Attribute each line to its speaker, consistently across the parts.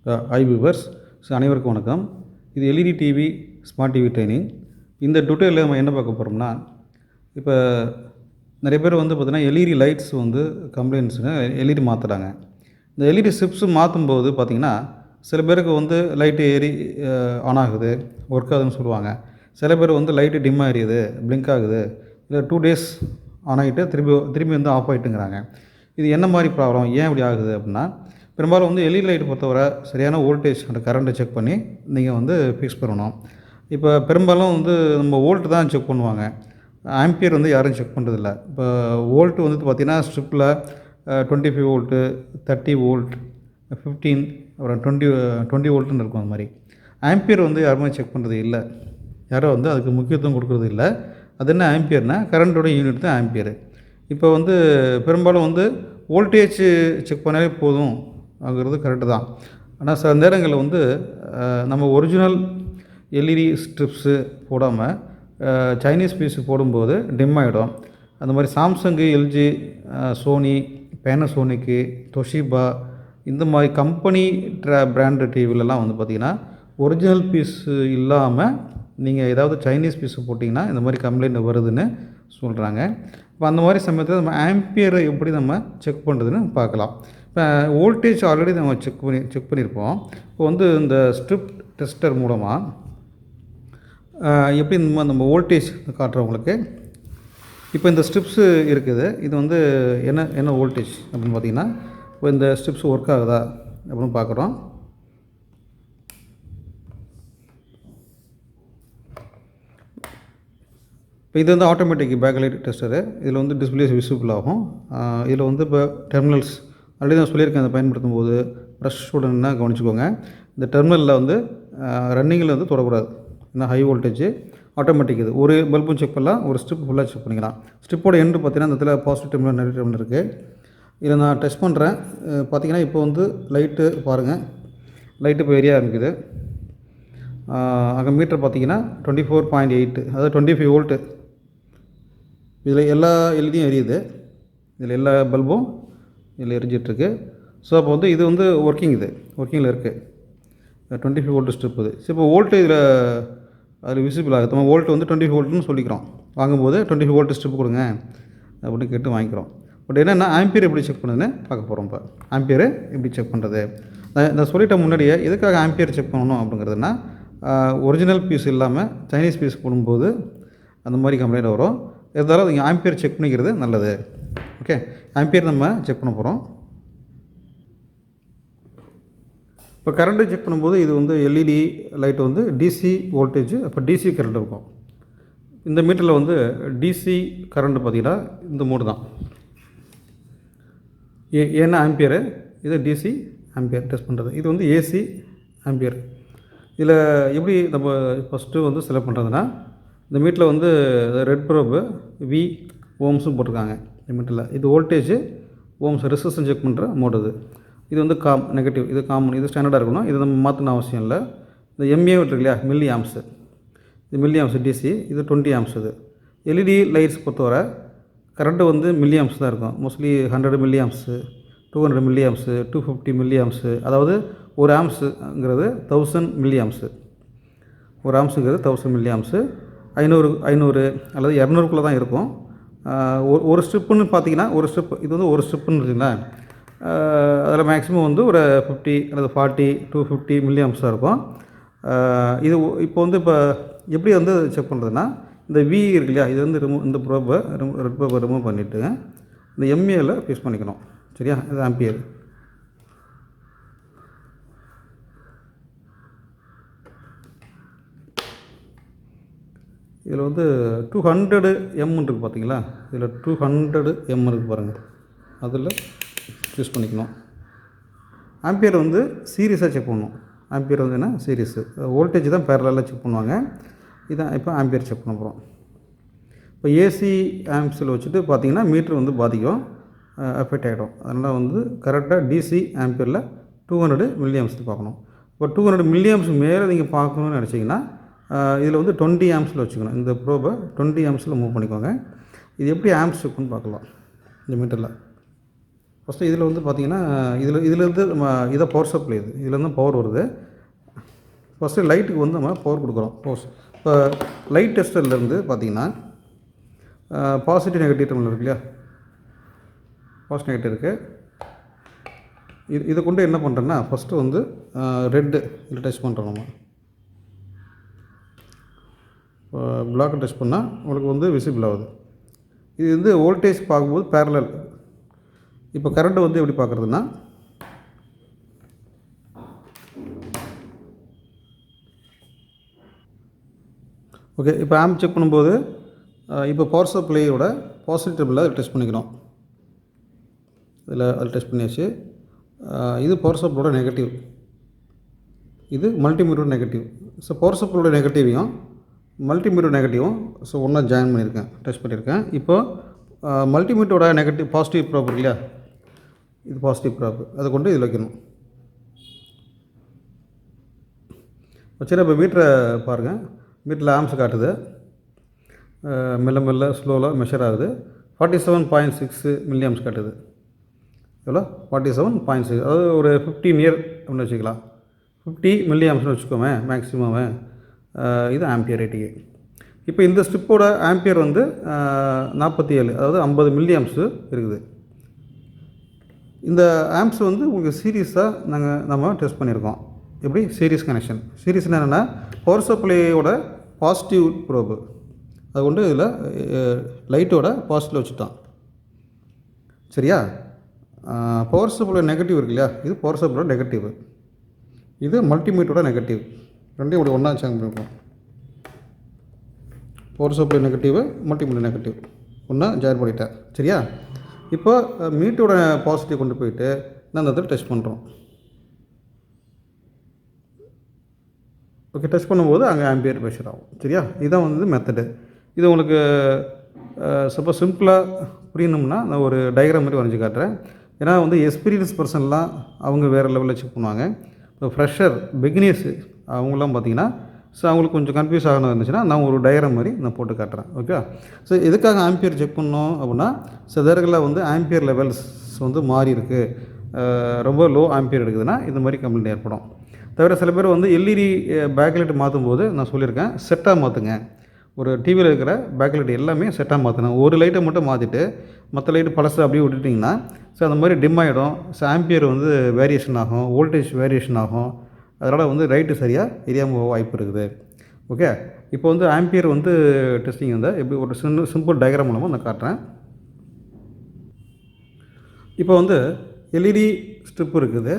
Speaker 1: High viewers. அனைவருக்கும் வணக்கம். இது LED TV smart TV training. இந்த டுட்டோரியலில் நம்ம என்ன பார்க்க போகிறோம்னா, இப்போ நிறைய பேர் வந்து பார்த்திங்கன்னா எல்இடி லைட்ஸ் வந்து கம்ப்ளைண்ட்ஸுங்க எல்இடி மாற்றுறாங்க. இந்த எல்இடி ஸ்ட்ரிப்ஸு மாற்றும்போது பார்த்திங்கன்னா சில பேருக்கு வந்து லைட்டு ஏறி ஆன் ஆகுது, ஒர்க் ஆகுதுன்னு சொல்லுவாங்க. சில பேர் வந்து லைட்டு டிம் ஆகிடுது, பிளிங்க் ஆகுது, இல்லை 2 days ஆன் ஆகிட்டு திரும்பி வந்து ஆஃப் ஆகிட்டுங்கிறாங்க. இது என்ன மாதிரி ப்ராப்ளம், ஏன் இப்படி ஆகுது அப்படின்னா, பெரும்பாலும் வந்து எல்இடி லைட் பொறுத்தவரை சரியான வோல்டேஜ் அந்த கரண்ட்டை செக் பண்ணி நீங்கள் வந்து ஃபிக்ஸ் பண்ணணும். இப்போ பெரும்பாலும் வந்து நம்ம வோல்ட் தான் செக் பண்ணுவாங்க, ஆம்பியர் வந்து யாரும் செக் பண்ணுறதில்ல. இப்போ வோல்ட்டு வந்து பார்த்திங்கன்னா ஸ்ட்ரிப்பில் 25 வோல்ட்டு, 30 வோல்ட், 15, அப்புறம் 20 வோல்ட்டுன்னு இருக்கும். அந்த மாதிரி ஆம்பியர் வந்து யாருமே செக் பண்ணுறது இல்லை, யாரும் வந்து அதுக்கு முக்கியத்துவம் கொடுக்குறது இல்லை. அது என்ன ஆம்பியர்னால் கரண்ட்டோட யூனிட் தான் ஆம்பியர். இப்போ வந்து பெரும்பாலும் வந்து வோல்டேஜ் செக் பண்ணாலே போதும் ஆகிறது கரெக்டு தான். ஆனால் சில நேரங்களில் வந்து நம்ம ஒரிஜினல் எல்இடி ஸ்ட்ரிப்ஸு போடாமல் சைனீஸ் பீஸு போடும்போது டிம் ஆகிடும். அந்த மாதிரி சாம்சங்கு, எல்ஜி, சோனி, பேனசோனிக்கு, தொஷிபா இந்த மாதிரி கம்பெனி பிராண்டு டிவிலலாம் வந்து பார்த்திங்கன்னா ஒரிஜினல் பீஸு இல்லாமல் நீங்கள் ஏதாவது சைனீஸ் பீஸு போட்டிங்கன்னா இந்த மாதிரி கம்ப்ளைண்ட் வருதுன்னு சொல்கிறாங்க. இப்போ அந்த மாதிரி சமயத்தில் நம்ம ஆம்பியரை எப்படி நம்ம செக் பண்ணுறதுன்னு பார்க்கலாம். இப்போ வோல்டேஜ் ஆல்ரெடி நம்ம செக் பண்ணியிருப்போம். இப்போ வந்து இந்த ஸ்ட்ரிப் டெஸ்டர் மூலமாக எப்படி நம்ம வோல்டேஜ் காட்டுறவங்களுக்கு, இப்போ இந்த ஸ்ட்ரிப்ஸு இருக்குது, இது வந்து என்ன வோல்டேஜ் அப்படின்னு பார்த்திங்கன்னா, இப்போ இந்த ஸ்ட்ரிப்ஸ் ஒர்க் ஆகுதா அப்படின்னு பார்க்குறோம். இப்போ இது வந்து ஆட்டோமேட்டிக் பேக்லைட் டெஸ்டரு. இதில் வந்து டிஸ்பிளேஸ் விசிபிள் ஆகும். இதில் வந்து இப்போ டெர்மினல்ஸ் ஆல்ரெடி நான் சொல்லியிருக்கேன், அதை பயன்படுத்தும் போது ப்ரஷ்ஷுடன்னா கவனிச்சுக்கோங்க. இந்த டெர்மினலில் வந்து ரன்னிங்கில் வந்து தொடக்கூடாது, ஏன்னா ஹை வோல்டேஜ். ஆட்டோமேட்டிக் இது ஒரு பல்பும் செக் பண்ணலாம், ஒரு ஸ்ட்ரிப் ஃபுல்லாக செக் பண்ணிக்கலாம். ஸ்ட்ரிப்போட எண்டு பார்த்திங்கன்னா இந்த இடத்துல பாசிட்டிவ் டெர்மினல், நெகட்டிவ் டெர்மினல் இருக்குது. இதை நான் டெஸ்ட் பண்ணுறேன். பார்த்திங்கன்னா இப்போ வந்து லைட்டு பாருங்கள், லைட்டு இப்போ எரிய ஆரம்பிக்குது. அங்கே மீட்டர் பார்த்திங்கன்னா 24.8, அதாவது 25 வோல்ட்டு. இதில் எல்லா எல்இடியும் எரியுது, இதில் எல்லா பல்பும் இதில் எரிஞ்சிட்ருக்கு. ஸோ அப்போ வந்து இது வந்து ஒர்க்கிங்கில் இருக்குது. 25 வோல்ட்டு ஸ்ட்ரிப் இது. ஸோ இப்போ வோல்ட்டு இதில் அதில் விசிபிள் ஆகுது. நம்ம வோல்ட்டு வந்து 20 வோல்ட்டுன்னு சொல்லிக்கிறோம். வாங்கும்போது 20 வோல்ட்டு ஸ்ட்ரிப் கொடுங்க அப்படின்னு கேட்டு வாங்கிக்கிறோம். பட் என்னென்னா ஆம்பியர் எப்படி செக் பண்ணுதுன்னு பார்க்க போகிறோம். இப்போ ஆம்பியர் எப்படி செக் பண்ணுறது, நான் சொல்லிட்டேன் முன்னாடியே. எதுக்காக ஆம்பியர் செக் பண்ணணும் அப்படிங்கிறதுனா, ஒரிஜினல் பீஸ் இல்லாமல் சைனீஸ் பீஸ் போடும்போது அந்த மாதிரி கம்ப்ளைண்ட் வரும். இருந்தாலும் நீங்கள் ஆம்பியர் செக் பண்ணிக்கிறது நல்லது. ஓகே, ஆம்பியர் நம்ம செக் பண்ண போகிறோம். இப்போ கரண்ட்டு செக் பண்ணும்போது இது வந்து எல்இடி லைட் வந்து டிசி வோல்டேஜ், அப்போ டிசி கரண்ட் இருக்கும். இந்த மீட்டரில் வந்து டிசி கரண்ட்டு பார்த்திங்கன்னா இந்த மோடு தான். ஏன்னா ஆம்பியரு, இது டிசி ஆம்பியர் டெஸ்ட் பண்ணுறது. இது வந்து ஏசி ஆம்பியர். இதில் எப்படி நம்ம ஃபஸ்ட்டு வந்து செலக்ட் பண்ணுறதுன்னா, இந்த மீட்டரில் வந்து ரெட் ப்ரோபு வி ஓம்ஸும் போட்டிருக்காங்க இந்த மீட்டரில். இது வோல்டேஜ், ஓம்ஸ் ரெசிஸ்டன்ஸ் செக் பண்ணுற மோடு இது. இது வந்து நெகட்டிவ், இது காமன், இது ஸ்டாண்டர்டாக இருக்கணும். இது நம்ம மாற்றின அவசியம் இல்லை. இந்த எம்ஏ இருக்கு இல்லையா, மில்லி ஆம்ஸு, இது மில்லி ஆம்ஸ் டிசி, இது 20 ஆம்ஸ். இது எல்இடி லைட்ஸ் பொறுத்தவரை கரண்ட்டு வந்து மில்லி ஆம்ஸ் தான் இருக்கும். Mostly 100 milli amps, 200 milli amps, 250 milli amps. அதாவது ஒரு ஆம்ஸுங்கிறது 1000 மில்லி ஆம்ஸு. ஒரு ஆம்ஸுங்கிறது 1000 மில்லி ஆம்ஸு. 500 அல்லது 200க்குள்ளே தான் இருக்கும். ஒரு ஸ்ட்ரிப்புன்னு பார்த்தீங்கன்னா, ஒரு ஸ்ட்ரிப் இது வந்து ஒரு ஸ்ட்ரிப்புன்னு வச்சுங்களேன். அதில் மேக்ஸிமம் வந்து ஒரு 50 அல்லது 40, 250 மில்லி ஆம்ஸ் தான் இருக்கும். இது இப்போ வந்து இப்போ எப்படி வந்து செக் பண்ணுறதுன்னா, இந்த வி இருக்கு இல்லையா, இது வந்து இந்த ப்ரோபை ரெட் ப்ரோபை ரிமூவ் பண்ணிவிட்டு இந்த எம்ஏல ஃபிக்ஸ் பண்ணிக்கணும். சரியா, இது ஆம்பியர். இதில் வந்து 200 எம் இருக்குது பார்த்தீங்களா, இதில் 200 எம் இருக்குது பாருங்கள், அதில் யூஸ் பண்ணிக்கணும். ஆம்பியர் வந்து சீரியஸாக செக் பண்ணணும். ஆம்பியர் வந்து என்ன சீரியஸு, வோல்டேஜ் தான் பேரலாக செக் பண்ணுவாங்க. இதான் இப்போ ஆம்பியர் செக் பண்ண போகிறோம். இப்போ ஏசி ஆம்ப்ஸில் வச்சுட்டு பார்த்திங்கன்னா மீட்ரு வந்து பாதிக்கும், அஃபெக்ட் ஆகிடும். அதனால் வந்து கரெக்டாக டிசி ஆம்பியரில் 200 மில்லி ஆம்ஸ் பார்க்கணும். இப்போ 200 மில்லி ஆம்ஸ் மேலே நீங்கள் பார்க்கணுன்னு நினச்சிங்கன்னா இதில் வந்து 20 ஆம்ஸில் வச்சுக்கணும். இந்த ப்ரோபை 20 ஆம்ஸில் மூவ் பண்ணிக்கோங்க. இது எப்படி ஆம்ப்ஸ் இருக்குன்னு பார்க்கலாம். இந்த மீட்டரில் ஃபஸ்ட்டு இதில் வந்து பார்த்திங்கன்னா இதுலேருந்து நம்ம இதை பவர் சப்ளை இதுலேருந்து பவர் வருது. ஃபஸ்ட்டு லைட்டுக்கு வந்து நம்ம பவர் கொடுக்குறோம். இப்போ லைட் டெஸ்டர்லேருந்து பார்த்திங்கன்னா பாசிட்டிவ் நெகட்டிவ் டெர்மினல் இருக்கு இல்லையா, பாசிட்டிவ் நெகட்டிவ் இருக்குது. இதை கொண்டு என்ன பண்ணுறேன்னா ஃபஸ்ட்டு வந்து ரெட்டு இதில் டச் பண்ணுறோம். நம்ம இப்போ பிளாக்கை டச் பண்ணால் உங்களுக்கு வந்து விசிபிள் ஆகுது. இது வந்து வோல்டேஜ் பார்க்கும்போது பேரலல். இப்போ கரண்ட்டு வந்து எப்படி பார்க்குறதுன்னா, ஓகே இப்போ ஆம்ப் செக் பண்ணும்போது இப்போ பவர் சப்ளையோட பாசிட்டிவ் டெர்மினலை அதை டெஸ்ட் பண்ணிக்கிறோம். அதில் டெஸ்ட் பண்ணியாச்சு. இது பவர் சப்ளையோட நெகட்டிவ், இது மல்டிமீட்டரோட நெகட்டிவ். ஸோ பவர் சப்ளையோட நெகட்டிவையும் மல்டிமீட்டர் நெகட்டிவும் ஒன்றா ஜாயின் பண்ணியிருக்கேன், டெஸ்ட் பண்ணியிருக்கேன். இப்போது மல்டிமீட்டரோட நெகட்டிவ் பாசிட்டிவ் ப்ராப் இல்லையா, இது பாசிட்டிவ் ப்ராப், அதை கொண்டு இதில் வைக்கணும். வச்சுன்னா இப்போ மீட்டரை பாருங்கள், மீட்டரில் ஆம்ஸ் காட்டுது, மெல்ல மெல்ல ஸ்லோவாக மெஷர் ஆகுது. 47.6 மில்லி ஆம்ஸ் காட்டுது. எவ்வளோ? 47.6, அதாவது ஒரு 50 நியர் அப்படின்னு வச்சுக்கலாம். 50 மில்லி ஆம்ஸ்னு வச்சுக்கோமே மேக்ஸிமம். இது ஆம்பியர் ரேட்டிங்கு. இப்போ இந்த ஸ்ட்ரிப்போட ஆம்பியர் வந்து 47, அதாவது 50 மில்லி ஆம்ஸு இருக்குது. இந்த ஆம்ப்ஸ் வந்து உங்களுக்கு சீரியஸாக நம்ம டெஸ்ட் பண்ணியிருக்கோம். எப்படி? Series connection. சீரிஸ்னால் என்னென்னா பவர் சப்ளையோட பாசிட்டிவ் ப்ரோபு, அது கொண்டு இதில் லைட்டோட பாசிட்டிவ் வச்சுட்டோம். சரியா? பவர் சப்ளை நெகட்டிவ் இருக்கு இல்லையா, இது பவர் சப்ளோட நெகட்டிவ், இது மல்டிமீட்டரோட நெகட்டிவ். ரெண்டையும் இப்படி ஒன்றா சேஞ்ச் பண்ணிருக்கோம். Power supply negative, multimeter negative ஒன்றா ஜாயின் பண்ணிட்டேன். சரியா? இப்போ மீட்டரோட பாசிட்டிவ் கொண்டு போயிட்டு நான் அந்த இடத்துல டெஸ்ட் பண்ணுறோம். ஓகே, டெஸ்ட் பண்ணும்போது அங்கே ஆம்பியர் மெஷர் ஆகும். சரியா? இதுதான் வந்து மெத்தடு. இது உங்களுக்கு சப்போஸ் சிம்பிளாக புரியணும்னா நான் ஒரு டயக்ராம் மாதிரி வரைஞ்சி காட்டுறேன். ஏன்னா வந்து எக்ஸ்பீரியன்ஸ் பர்சன்லாம் அவங்க வேறு லெவலில் செக் பண்ணுவாங்க. இப்போ ஃப்ரெஷர் பிகினர்ஸு அவங்களாம் பார்த்திங்கன்னா அவங்களுக்கு கொஞ்சம் கன்ஃபியூஸ் ஆகணும் இருந்துச்சுன்னா நான் ஒரு டயக்ராம் மாதிரி நான் போட்டு காட்டுறேன். ஓகே, ஸோ எதுக்காக ஆம்பியர் செக் பண்ணோம் அப்படின்னா சிலர்களில் வந்து ஆம்பியர் லெவல்ஸ் வந்து மாறி இருக்குது, ரொம்ப லோ ஆம்பியர் எடுக்குதுன்னா இந்த மாதிரி கம்ப்ளைண்ட் ஏற்படும். தவிர சில பேர் வந்து எல்இடி பேக்லைட் மாற்றும் போது நான் சொல்லியிருக்கேன், செட்டாக மாற்றுங்க. ஒரு டிவியில் இருக்கிற பேக்லைட் எல்லாமே செட்டாக மாற்றணும். ஒரு லைட்டை மட்டும் மாற்றிட்டு மற்ற லைட்டு பழசு அப்படியே விட்டுட்டிங்கன்னா ஸோ அந்த மாதிரி டிம் ஆகிடும். ஸோ ஆம்பியர் வந்து வேரியேஷன் ஆகும், வோல்டேஜ் வேரியேஷன் ஆகும். அதனால் வந்து லைட்டு சரியாக எரியாமல் வாய்ப்பு இருக்குது. ஓகே, இப்போ வந்து ஆம்பியர் வந்து டெஸ்டிங் வந்து எப்படி ஒரு சிம்பிள் டயக்ராம் மூலமாக நான் காட்டுறேன். இப்போ வந்து எல்இடி ஸ்ட்ரிப் இருக்குது,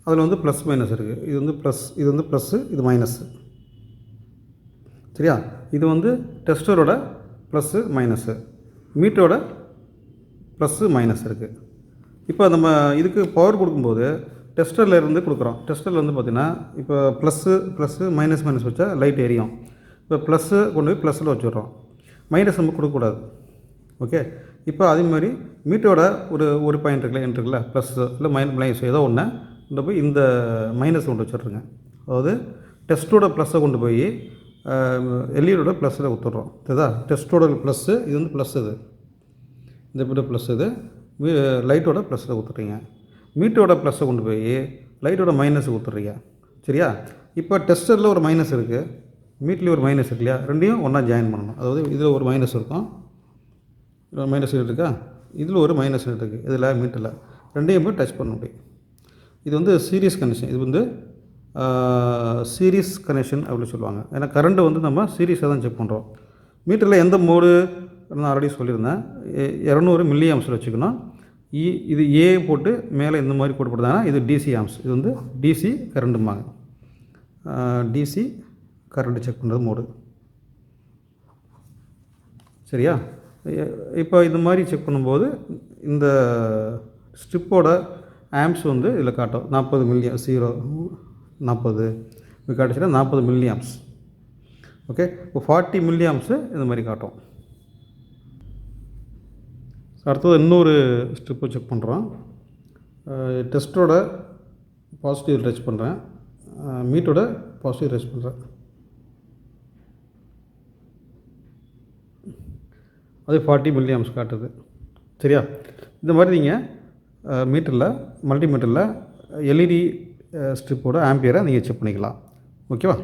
Speaker 1: அதில் வந்து ப்ளஸ் மைனஸ் இருக்குது. இது வந்து ப்ளஸ், இது வந்து ப்ளஸ்ஸு, இது மைனஸ்ஸு. சரியா? இது வந்து டெஸ்டரோட ப்ளஸ்ஸு மைனஸ்ஸு, மீட்டரோட ப்ளஸ்ஸு மைனஸ் இருக்குது. இப்போ நம்ம இதுக்கு பவர் கொடுக்கும்போது டெஸ்டரில் இருந்து கொடுக்குறோம். டெஸ்டரில் வந்து பார்த்திங்கன்னா இப்போ ப்ளஸ்ஸு மைனஸ் வச்சா லைட் எரியும். இப்போ ப்ளஸ்ஸு கொண்டு போய் ப்ளஸில் வச்சுடுறோம், மைனஸ் நம்ம கொடுக்கக்கூடாது. ஓகே, இப்போ அதே மாதிரி மீட்டரோட ஒரு பாயிண்ட் இருக்குல்ல ப்ளஸ்ஸு இல்லை மைனஸ் ஏதோ ஒன்று கொண்டு போய் இந்த மைனஸ் கொண்டு வச்சுட்ருங்க. அதாவது டெஸ்ட்டோட ப்ளஸ்ஸை கொண்டு போய் எல்இடியோட ப்ளஸில் ஊற்றுறோம். சரிதா? டெஸ்ட்டோட ப்ளஸ்ஸு, இது வந்து ப்ளஸ், இது இந்த பிட்ட ப்ளஸ், இது லைட்டோட ப்ளஸில் ஊற்றுறீங்க. மீட்டரோட ப்ளஸ்ஸை கொண்டு போய் லைட்டோட மைனஸ் ஊற்றுறீங்க. சரியா? இப்போ டெஸ்டரில் ஒரு மைனஸ் இருக்குது, மீட்லேயும் ஒரு மைனஸ் இருக்கு இல்லையா, ரெண்டையும் ஒன்றா ஜாயின் பண்ணணும். அதாவது இதில் ஒரு மைனஸ் இருக்கும், இதில் மைனஸ் இருக்கா, இதில் ஒரு மைனஸ் இருக்குது, இதில் மீட்டரில் ரெண்டையும் போய் டச் பண்ண முடியும். இது வந்து சீரிஸ் கனெக்ஷன். இது வந்து சீரிஸ் கனெக்ஷன் அப்படின்னு சொல்லுவாங்க. ஏன்னா கரண்ட்டு வந்து நம்ம சீரிஸாக தான் செக் பண்ணுறோம். மீட்டரில் எந்த மோடு நான் ஆல்ரெடி சொல்லியிருந்தேன், 200 மில்லி ஆம்ஸில் வச்சுக்கணும். இது ஏ போட்டு மேலே இந்த மாதிரி கோடு போட்டுதாங்கன்னா இது டிசி ஆம்ஸ். இது வந்து டிசி கரண்ட்டுமாங்க, டிசி கரண்ட்டு செக் பண்ணுறது மோடு. சரியா? இப்போ இந்த மாதிரி செக் பண்ணும்போது இந்த ஸ்ட்ரிப்போட ஆம்ஸ் வந்து இதில் காட்டும் 40 மில்லி 40 இது காட்டுச்சுன்னா 40 மில்லி ஆம்ஸ். ஓகே, இப்போ 40 மில்லி ஆம்ஸு இந்த மாதிரி காட்டும். அடுத்தது இன்னொரு ஸ்ட்ரிப்பை செக் பண்ணுறோம். டெஸ்ட்டோட பாசிட்டிவ் டச் பண்ணுறேன், மீட்டோட பாசிட்டிவ் டச் பண்ணுறேன். அது 40 மில்லி ஆம்ஸ் காட்டுது. சரியா? இந்த மாதிரி நீங்கள் மீட்டரில் மல்டிமீட்டரில் எல்இடி ஸ்ட்ரிப்போட ஆம்பியரை நீங்கள் செக் பண்ணிக்கலாம். ஓகேவா?